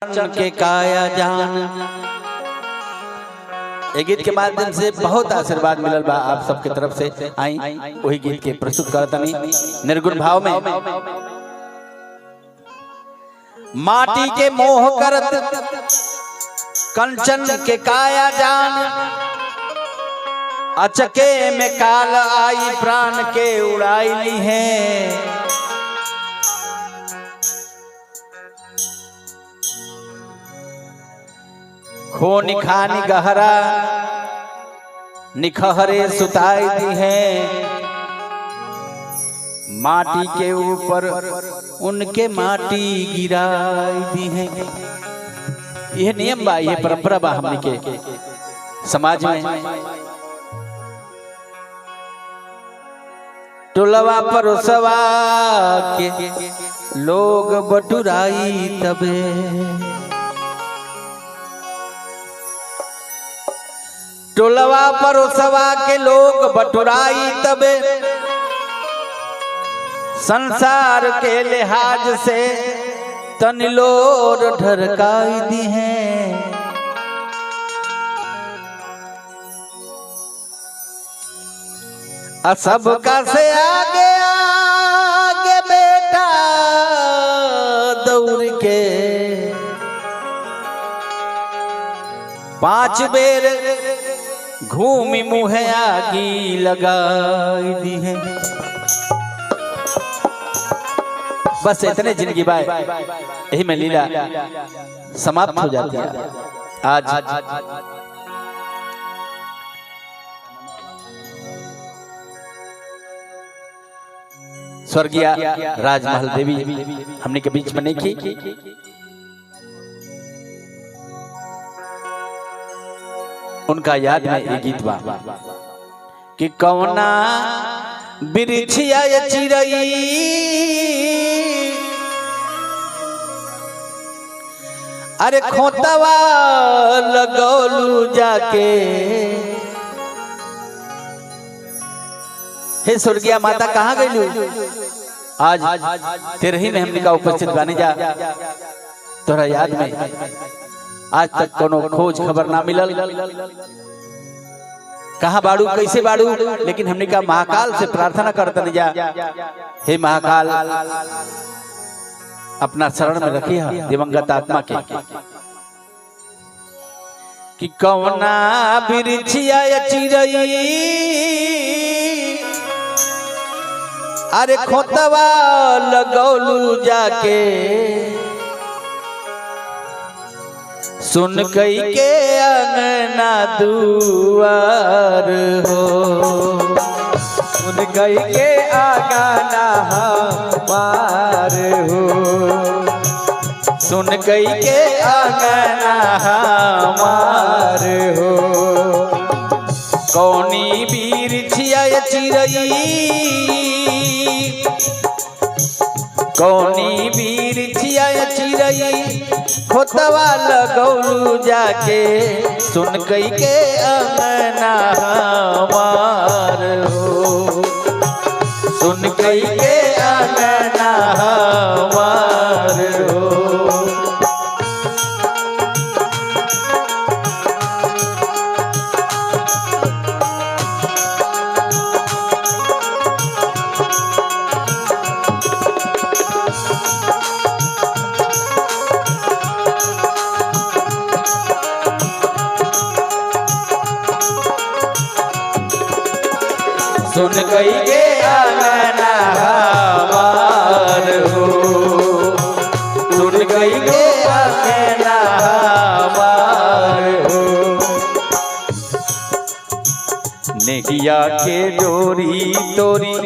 के काया जान। ये गीत के माध्यम से बहुत आशीर्वाद मिलल बा आप सबके तरफ से। आई वही गीत के प्रस्तुत करतनी निर्गुण भाव में। माटी के मोह करत कंचन के काया जान, अचके में काल आई प्राण के उड़ाई है। खून खानी गहरा निखहरे सुताई दी है। माटी के ऊपर उनके माटी गिराई दी है। यह नियम बा, यह परंपरा बा हमनी के समाज में। टोलवा परोसवा के लोग बटुराई तबे, टोलवा परोसवा के लोग बटुराई तबे। संसार के लिहाज से तनिलोर ढरकाई दी है। सबका से आगे आगे बेटा दौड़ के 5 बेर घूमी मुँह आगी लगाई दी है। बस इतने जिंदगी बाय, यही में लीला समाप्त हो जाती है। आज स्वर्गीय राजमहल देवी हमने के बीच में नहीं की। उनका याद में एक गीत बा कि कौना बिरछिया चिरई अरे खोतवा लगौलू जाके। हे स्वर्गीय माता कहाँ गईलू? आज तेरे ही में हमने का उपस्थित गाने जा। तोरा याद में आज तक कोनो खोज खबर ना मिलल। कहाँ बाड़ू, कैसे बाड़ू? लेकिन हमने का महाकाल से प्रार्थना करते जा, हे महाकाल अपना शरण में रखिए दिवंगत आत्मा के। कि कौना बिरछिया चिरई अरे खोतवा लगौलू जाके। सुन कई के अंगना दुआर हो, सुन कई के आंगना हमार हो, सुन कई के आंगना हमार हो। कौनी बिरछिया चिरई, कौनी बिरछिया चिरई खोतवा लगौलू जाके। सुन कई के अंगना हमार हो, सुन कई के अंगना हमार हो। सुन गई के आंगना हमार हो, सुन गई के आंगना हमार हो। नेहिया के डोरी तोरी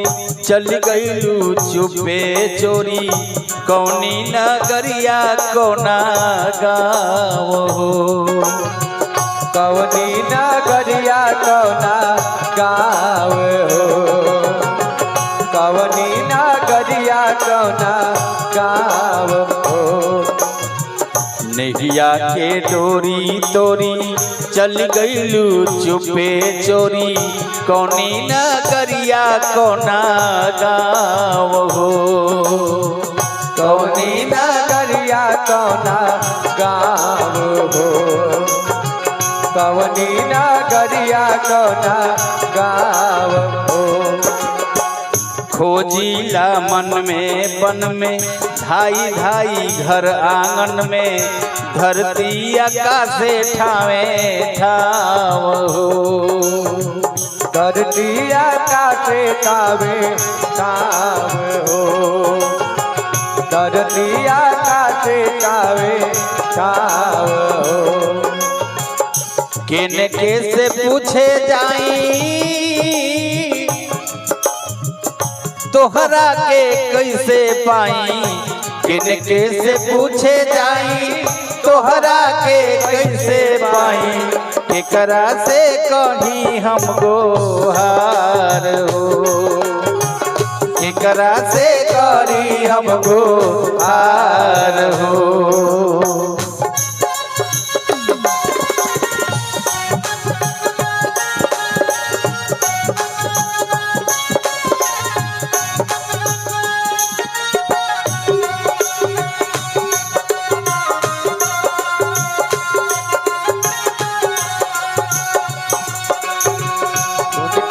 चल गईलू चुपे चोरी। कौनी नगरिया कोना गाँव हो, कौनी नगरिया कोना गाँव हो, कौनी नगरिया कोना गाँव हो। नेहिया के डोरी तोरी चल गईलू चुपे चोरी। कौनी नगरिया कोना गाँव हो, कौनी नगरिया कोना हो कवनी नगरिया कौना गाँव हो। खोजिला मन में बन में धाई धाई घर आंगन में धरती आकाशे ठावे ठाव हो। धरती आकाशे ठावे ठाव हो धरती आकाशे ठावे ठाव हो। किन के से पूछे जाई तोहरा के कैसे पाई किनके से पूछे जाई तोहरा के कैसे पाई केकरा से कहीं हमको हार हो केकरा से कहीं हमको हार हो।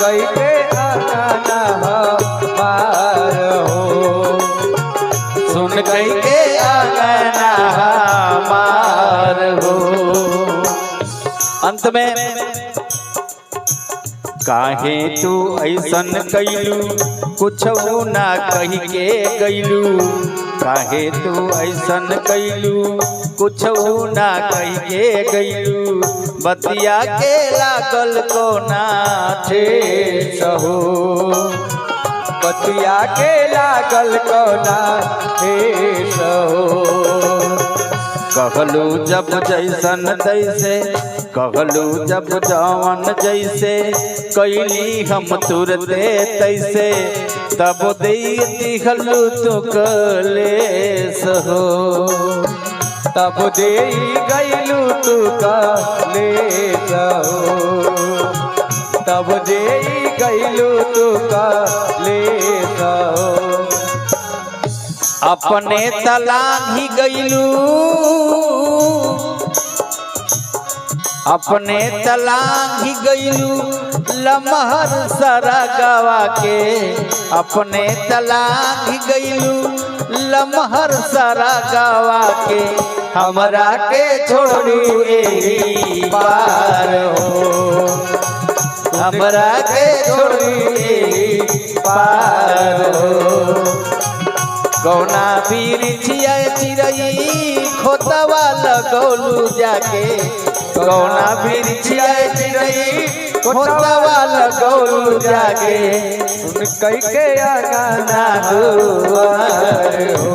कई के आना पार हो सुन कई के आना मार हो। अंत में काहे तू ऐसन कैलू कुछ ना कही के गैलू काहे तू ऐसन कैलू कुछ ना कही के गैलू बतिया के लागल को ना ठेस हो बतिया के लागल को ना ठेस हो। कहलू जब जैसन तैसे कहलू जब जवन जैसे कैली हम तुरते तैसे तब दे दिखलू तू कलेस हो तब दे गैलू तू कलेस हो तब दे गैलू तू कलेस हो। अपने तलाक ही गैलू अपने तलाक ही गैलू लमहर सारा गवा के अपने तलाक ही गैलू लमहर सारा गवा के हमरा के छोड़ू एही पार हो हमरा के छोड़ू एही पार हो। कौना बीर छिया चिड़ई खोतवा लगौलू जाके कौना बीर छिया चिड़ई खोतवा लगौलू जाके सुन कई के आना दुआर हो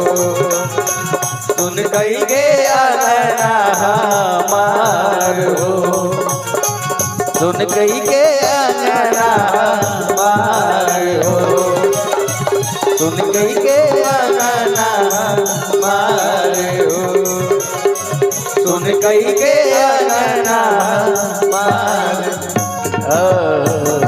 सुन कई के आना हमार हो सुन कई के आना हमार हो सुन कई के आना हमार हो सुन कई के आना हमार हो।